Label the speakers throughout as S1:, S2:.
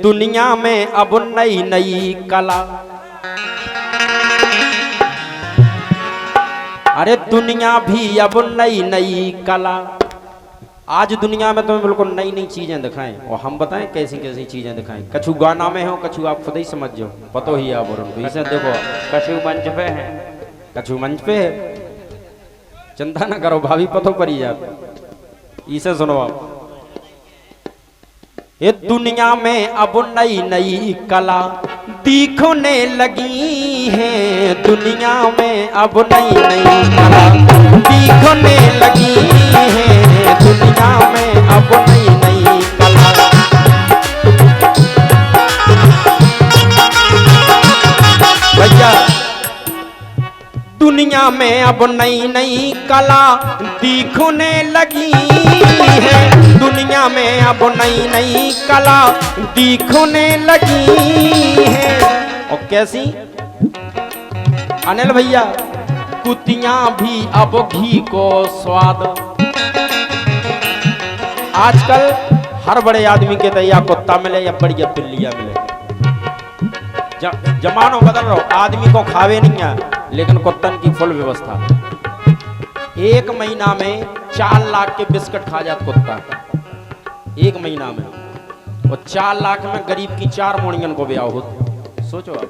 S1: दुनिया में अब नई नई कला, अरे दुनिया भी अब नई नई कला। आज दुनिया में तुम्हें बिल्कुल नई नई चीजें दिखाएं और हम बताएं कैसी कैसी चीजें दिखाएं। कछु गाना में हो, कछु आप खुद ही समझ जाओ, पतो ही आप और उनको। इसे देखो, कछु मंच पे है, कछु मंच पे है। चिंता ना करो भाभी, पतो पड़ी जाए। इसे सुनो आप, ये दुनिया में अब नई नई कला दिखने लगी है। दुनिया में अब नई नई कला दिखने लगी है। दुनिया में अब नई नई कला। भैया दुनिया में अब नई नई कला दिखने लगी है। दुनिया में अब नई नई कला दिखने लगी है। और कैसी अनिल भैया, कुतियां भी अब घी को स्वाद। आजकल हर बड़े आदमी के तैयार कुत्ता मिले या बढ़िया बिल्लियां मिले। जमानो बदल रहा, आदमी को खावे नहीं है लेकिन कुत्तन की फुल व्यवस्था। एक महीना में 4 लाख के बिस्किट खा जाता कुत्ता, एक महीना में। और 4 लाख में गरीब की 4 मोड़ियन को ब्याह हो। सोचो आप,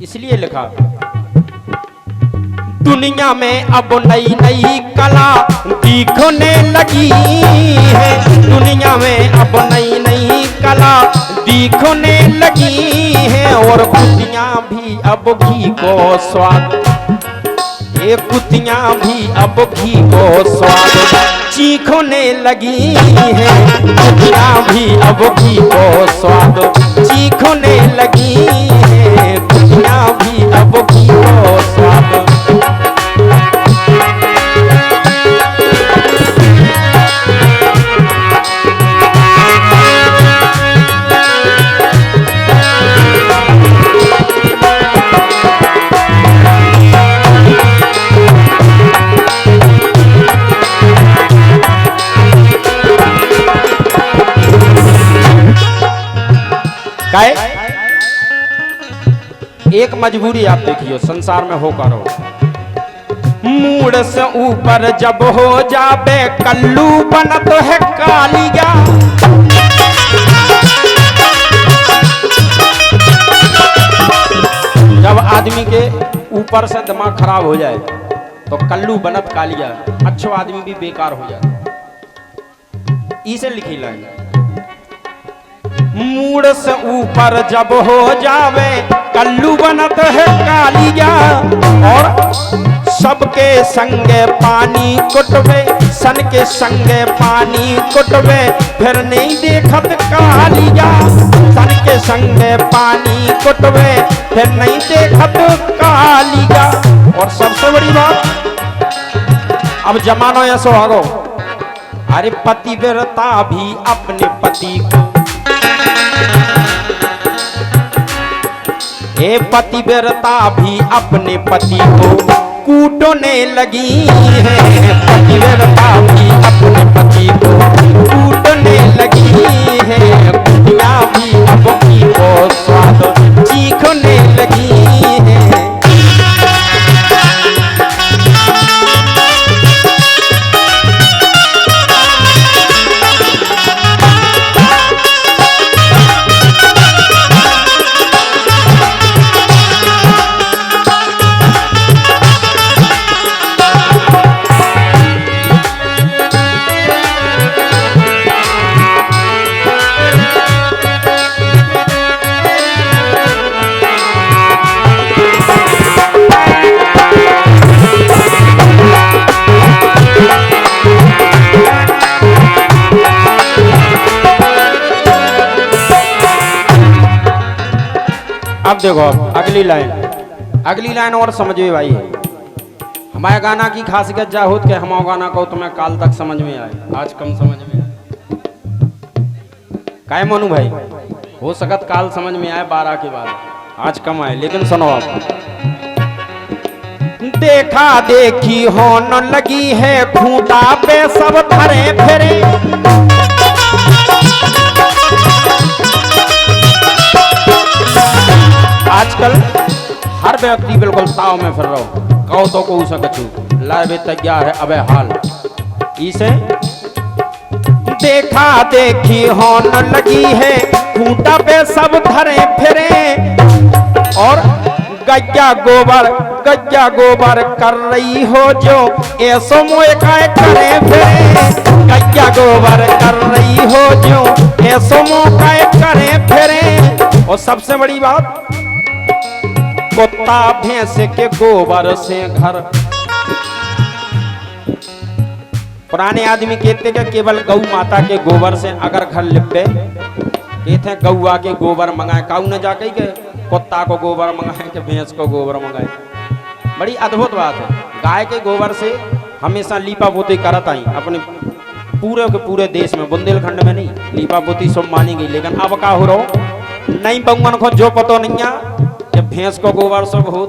S1: इसलिए लिखा दुनिया में अब नई नई कला दिखने लगी है। दुनिया में अब नई नई कला दिखने लगी है। और कुतियां भी अब घी को स्वाद, ये कुतियां भी अब घी को स्वाद चीखने लगी है। कुतियां भी अब घी को स्वाद चीखने लगी है। कुतियां भी अब घी को स्वाद। एक मजबूरी आप देखियो संसार में हो करो, मूड से ऊपर जब हो जाबे कल्लू बनत है कालिया। जब आदमी के ऊपर से दिमाग खराब हो जाए तो कल्लू बनत कालिया, अच्छो आदमी भी बेकार हो जाए। इसे लिखी लाइन, मूड से ऊपर जब हो जावे कल्लू बनत है कालिया। और सबके संगे पानी कुटवे, सन के संगे पानी कुटवे, फिर नहीं देखत कालिया। सन के संगे पानी कुटवे, फिर नहीं देखत कालिया। और सबसे बड़ी बात, अब जमानो ऐसो आगो, अरे पतिव्रता भी अपने पति को, ये पतिव्रता भी अपने पति को कूटने लगी है। पतिव्रता भी अपने पति को कूटने लगी है। कुतियां भी अब घी को स्वाद चीखने लगी है। अब देखो अगली लाइन और समझिए भाई। हमारे गाना की खासियत जा होत के हमारा गाना को तुम्हें काल तक समझ में आए, आज कम समझ में आए। काय मोनू भाई, हो सकत काल समझ में आए 12 के बाद, आज कम आए। लेकिन सुनो आप, देखा देखी होने लगी है खूंटा पे सब धरे फिरे। आजकल हर व्यक्ति बिल्कुल ताव में फिर रहो, कहो तो को उसे कछु लाए तैयार है अबे हाल इसे देखा देखी होने लगी है, खूंटा पे सब धरे फिरे और गैया गोबर कर रही हो जो ऐसो मोए काय करे फिरे, गैया गोबर कर रही हो जो ऐसो मोए काय करे फिरे। और सबसे बड़ी बात, कुत्ता भैंस के गोबर से घर, पुराने आदमी कहते कि केवल गौ माता के गोबर से अगर घर लिपे, कहते गौआ के गोबर मंगाए, काऊ न जाके के कुत्ता को गोबर मंगाए कि भैंस को गोबर मंगाए। बड़ी अद्भुत बात है, गाय के गोबर से हमेशा लीपा पोती करत आई अपने पूरे के पूरे देश में, बुंदेलखंड में नहीं लीपा पोती सब मानी गई। लेकिन अब का हो रहा नहीं बंगन को जो पतो नहीं है कि भैंस को गोबर सब हो,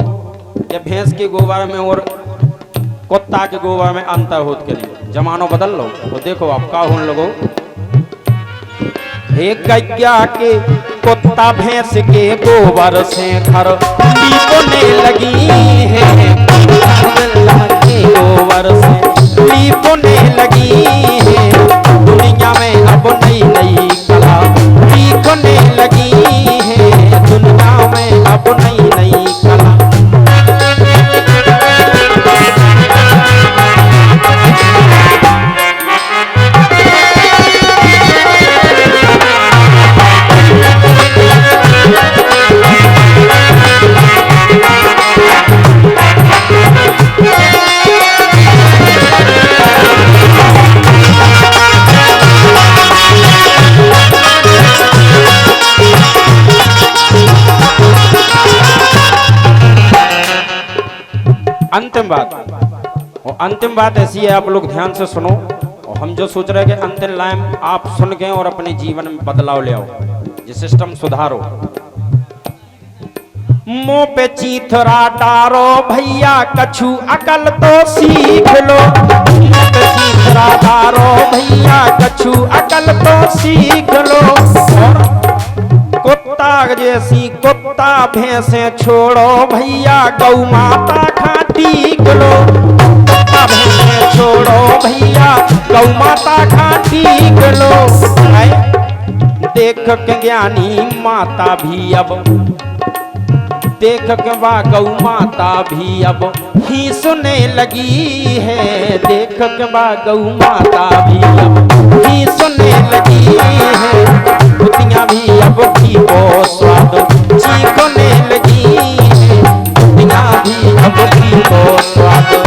S1: या भैंस के गोबर में और कुत्ता के गोबर में अंतर होत के लिए जमानो बदल लो। तो देखो अब का होने लगो, एक गैया के कुत्ता भैंस के गोबर से घर लीपने लगी है, के गोबर से लीपने लगी है। दुनिया में अब नई नई कला सीखने लगी है, दुनिया में अब नई नई कला। अंतिम बात ऐसी है, आप लोग ध्यान से सुनो। और हम जो सोच रहे हैं कि अंतिम लाइन आप सुन के और अपने जीवन में बदलाव ले आओ, ये सिस्टम सुधारो। मुंह पे चीथरा डारो भैया कछु अकल तो सीख लो, मुंह पे चीथरा डारो भैया कछु अकल तो सीख लो। और कुत्ता जैसी कुत्ता भैंसे छोड़ो भैया गौ माता खाती लो, कुत्ता भैंसे छोड़ो भैया गौ माता खाती लो। देख के ज्ञानी माता भी अब, देख के वाह गौ माता भी अब ही सुनने लगी है, देख के वाह गौ माता भी अब ही सुनने लगी है। दुनिया भी अब की वो स्वाद चीखने लगी है, दुनिया भी अब की वो स्वाद।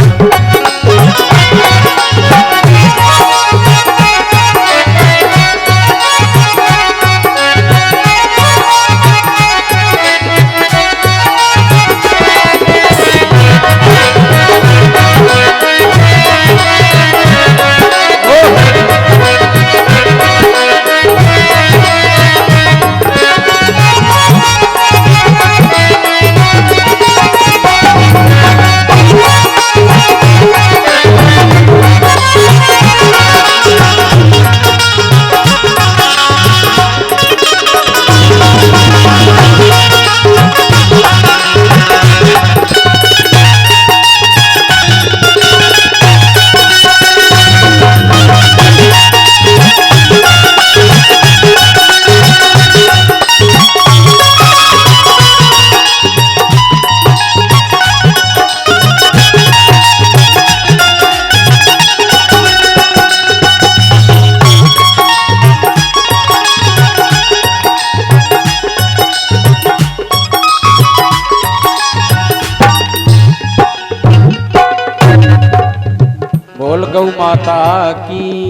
S1: बोल गौ माता की